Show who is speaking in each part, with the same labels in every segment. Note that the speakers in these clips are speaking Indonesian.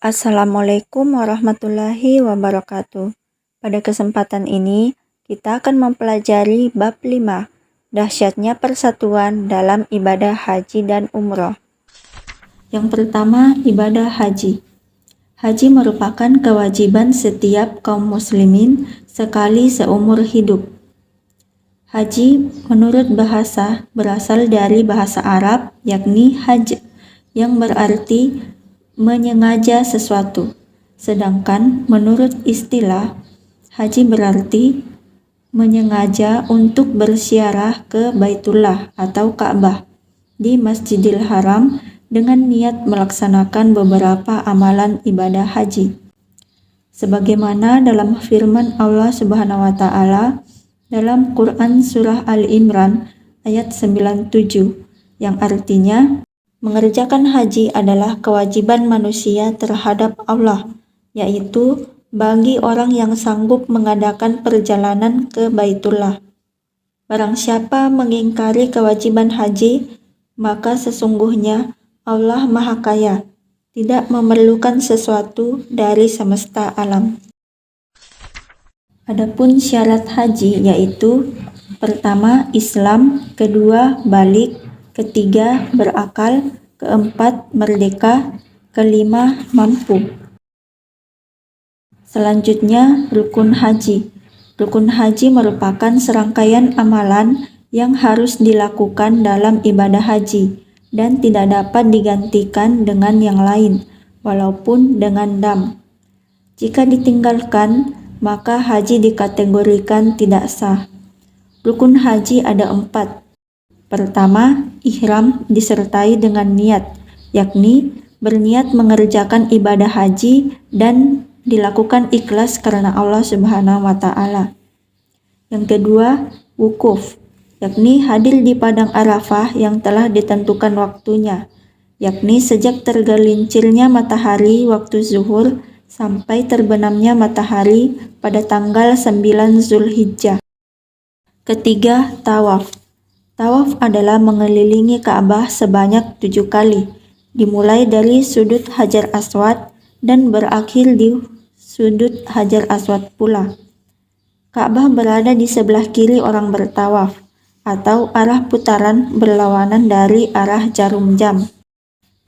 Speaker 1: Assalamualaikum warahmatullahi wabarakatuh. Pada kesempatan ini, kita akan mempelajari bab 5, dahsyatnya persatuan dalam ibadah haji dan umroh. Yang pertama, ibadah haji. Haji merupakan kewajiban setiap kaum muslimin sekali seumur hidup. Haji menurut bahasa berasal dari bahasa Arab yakni haj, yang berarti menyengaja sesuatu. Sedangkan menurut istilah, haji berarti menyengaja untuk berziarah ke Baitullah atau Ka'bah di Masjidil Haram dengan niat melaksanakan beberapa amalan ibadah haji. Sebagaimana dalam firman Allah Subhanahu wa taala dalam Quran surah Al-Imran ayat 97 yang artinya mengerjakan haji adalah kewajiban manusia terhadap Allah, yaitu bagi orang yang sanggup mengadakan perjalanan ke Baitullah. Barang siapa mengingkari kewajiban haji, maka sesungguhnya Allah Maha Kaya, tidak memerlukan sesuatu dari semesta alam. Adapun syarat haji yaitu pertama Islam, kedua balik, ketiga berakal, keempat merdeka, kelima mampu. Selanjutnya rukun haji. Rukun haji merupakan serangkaian amalan yang harus dilakukan dalam ibadah haji dan tidak dapat digantikan dengan yang lain, walaupun dengan dam. Jika ditinggalkan, maka haji dikategorikan tidak sah. Rukun haji ada 4. Pertama, ihram disertai dengan niat, yakni berniat mengerjakan ibadah haji dan dilakukan ikhlas karena Allah Subhanahu wa taala. Yang kedua, wukuf, yakni hadir di padang Arafah yang telah ditentukan waktunya, yakni sejak tergelincirnya matahari waktu zuhur sampai terbenamnya matahari pada tanggal 9 Zulhijjah. Ketiga, tawaf. Tawaf adalah mengelilingi Ka'bah sebanyak 7 kali, dimulai dari sudut Hajar Aswad dan berakhir di sudut Hajar Aswad pula. Ka'bah berada di sebelah kiri orang bertawaf, atau arah putaran berlawanan dari arah jarum jam.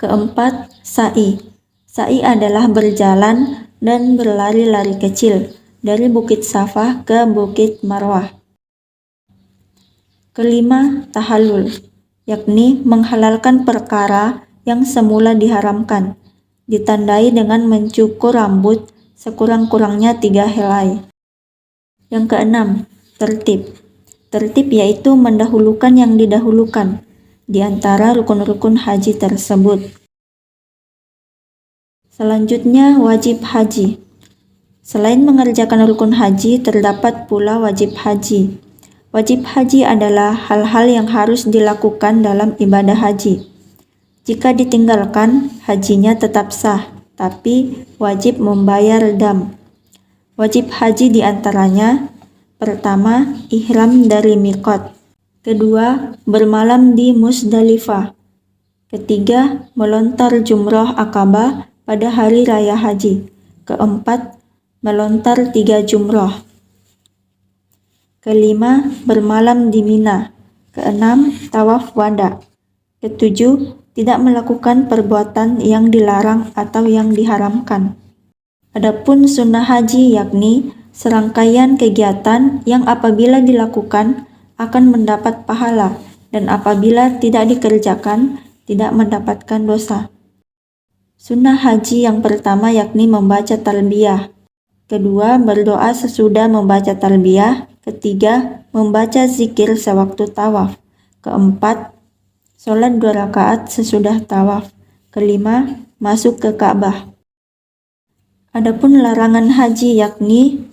Speaker 1: Keempat, sa'i. Sa'i adalah berjalan dan berlari-lari kecil dari Bukit Safa ke Bukit Marwah. Kelima, tahallul, yakni menghalalkan perkara yang semula diharamkan, ditandai dengan mencukur rambut sekurang-kurangnya 3 helai. Yang keenam, tertib. Tertib yaitu mendahulukan yang didahulukan di antara rukun-rukun haji tersebut. Selanjutnya, wajib haji. Selain mengerjakan rukun haji, terdapat pula wajib haji. Wajib haji adalah hal-hal yang harus dilakukan dalam ibadah haji. Jika ditinggalkan, hajinya tetap sah, tapi wajib membayar dam. Wajib haji diantaranya, pertama, ihram dari miqat. Kedua, bermalam di Musdalifah. Ketiga, melontar jumroh Aqabah pada hari raya haji. Keempat, melontar 3 jumroh. Kelima, bermalam di Mina. Keenam, tawaf wada. Ketujuh, tidak melakukan perbuatan yang dilarang atau yang diharamkan. Adapun sunnah haji yakni serangkaian kegiatan yang apabila dilakukan akan mendapat pahala dan apabila tidak dikerjakan tidak mendapatkan dosa. Sunnah haji yang pertama yakni membaca talbiyah. Kedua, berdoa sesudah membaca talbiyah. Ketiga, membaca zikir sewaktu tawaf. Keempat, sholat 2 rakaat sesudah tawaf. Kelima, masuk ke Ka'bah. Adapun larangan haji yakni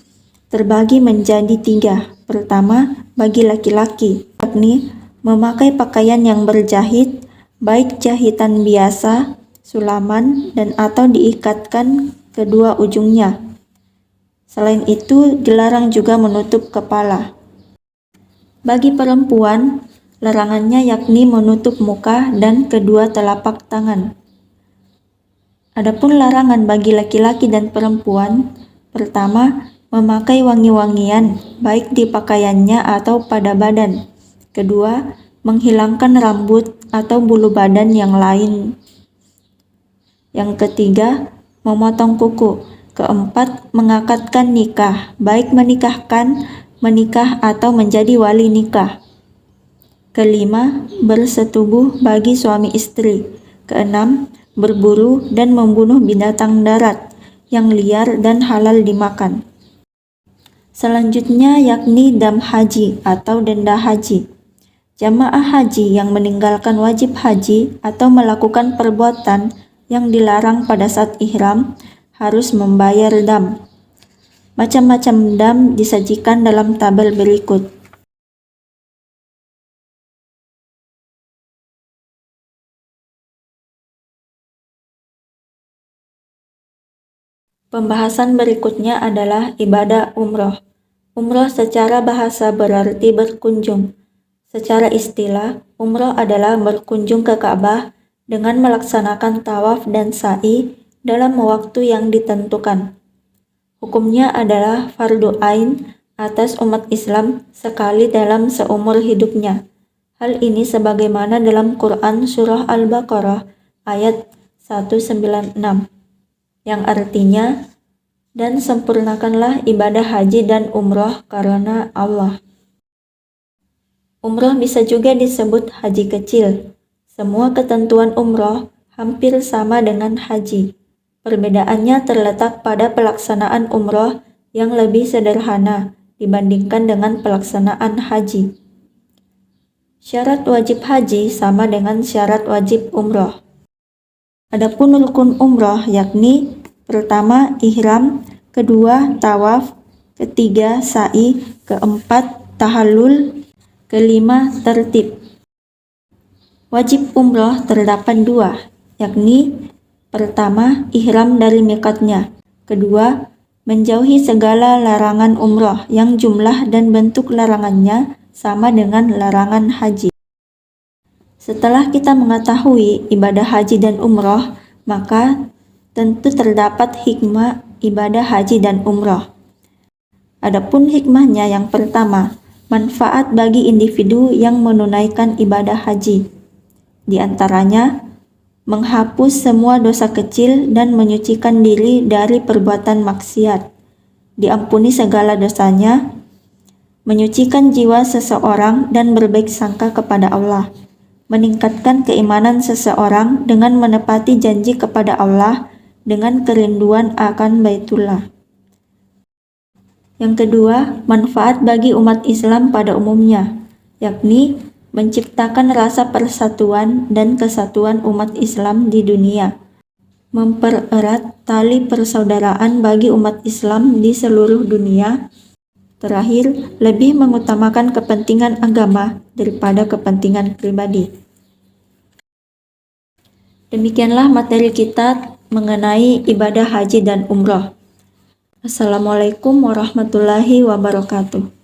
Speaker 1: terbagi menjadi 3. Pertama, bagi laki-laki, yakni memakai pakaian yang berjahit, baik jahitan biasa, sulaman, dan atau diikatkan kedua ujungnya. Selain itu, dilarang juga menutup kepala. Bagi perempuan, larangannya yakni menutup muka dan kedua telapak tangan. Adapun larangan bagi laki-laki dan perempuan, pertama, memakai wangi-wangian, baik di pakaiannya atau pada badan. Kedua, menghilangkan rambut atau bulu badan yang lain. Yang ketiga, memotong kuku. Keempat, mengakadkan nikah, baik menikahkan, menikah atau menjadi wali nikah. Kelima, bersetubuh bagi suami istri. Keenam, berburu dan membunuh binatang darat yang liar dan halal dimakan. Selanjutnya yakni dam haji atau denda haji. Jamaah haji yang meninggalkan wajib haji atau melakukan perbuatan yang dilarang pada saat ihram harus membayar dam. Macam-macam dam disajikan dalam tabel berikut. Pembahasan berikutnya adalah ibadah umroh. Umroh secara bahasa berarti berkunjung. Secara istilah, umroh adalah berkunjung ke Ka'bah dengan melaksanakan tawaf dan sa'i dalam waktu yang ditentukan. Hukumnya adalah fardu ain atas umat Islam sekali dalam seumur hidupnya. Hal ini sebagaimana dalam Quran Surah Al-Baqarah ayat 196. Yang artinya, dan sempurnakanlah ibadah haji dan umroh karena Allah. Umroh bisa juga disebut haji kecil. Semua ketentuan umroh hampir sama dengan haji. Perbedaannya terletak pada pelaksanaan umroh yang lebih sederhana dibandingkan dengan pelaksanaan haji. Syarat wajib haji sama dengan syarat wajib umroh. Adapun rukun umroh yakni pertama ihram, kedua tawaf, ketiga sa'i, keempat tahallul, kelima tertib. Wajib umroh terdapat dua, yakni pertama ihram dari mikatnya, kedua menjauhi segala larangan umroh yang jumlah dan bentuk larangannya sama dengan larangan haji. Setelah kita mengetahui ibadah haji dan umroh, maka tentu terdapat hikmah ibadah haji dan umroh. Adapun hikmahnya yang pertama, manfaat bagi individu yang menunaikan ibadah haji. Di antaranya, menghapus semua dosa kecil dan menyucikan diri dari perbuatan maksiat, diampuni segala dosanya, menyucikan jiwa seseorang dan berbaik sangka kepada Allah, meningkatkan keimanan seseorang dengan menepati janji kepada Allah dengan kerinduan akan Baitullah. Yang kedua, manfaat bagi umat Islam pada umumnya, yakni menciptakan rasa persatuan dan kesatuan umat Islam di dunia, mempererat tali persaudaraan bagi umat Islam di seluruh dunia. Terakhir, lebih mengutamakan kepentingan agama daripada kepentingan pribadi. Demikianlah materi kita mengenai ibadah haji dan umroh. Assalamualaikum warahmatullahi wabarakatuh.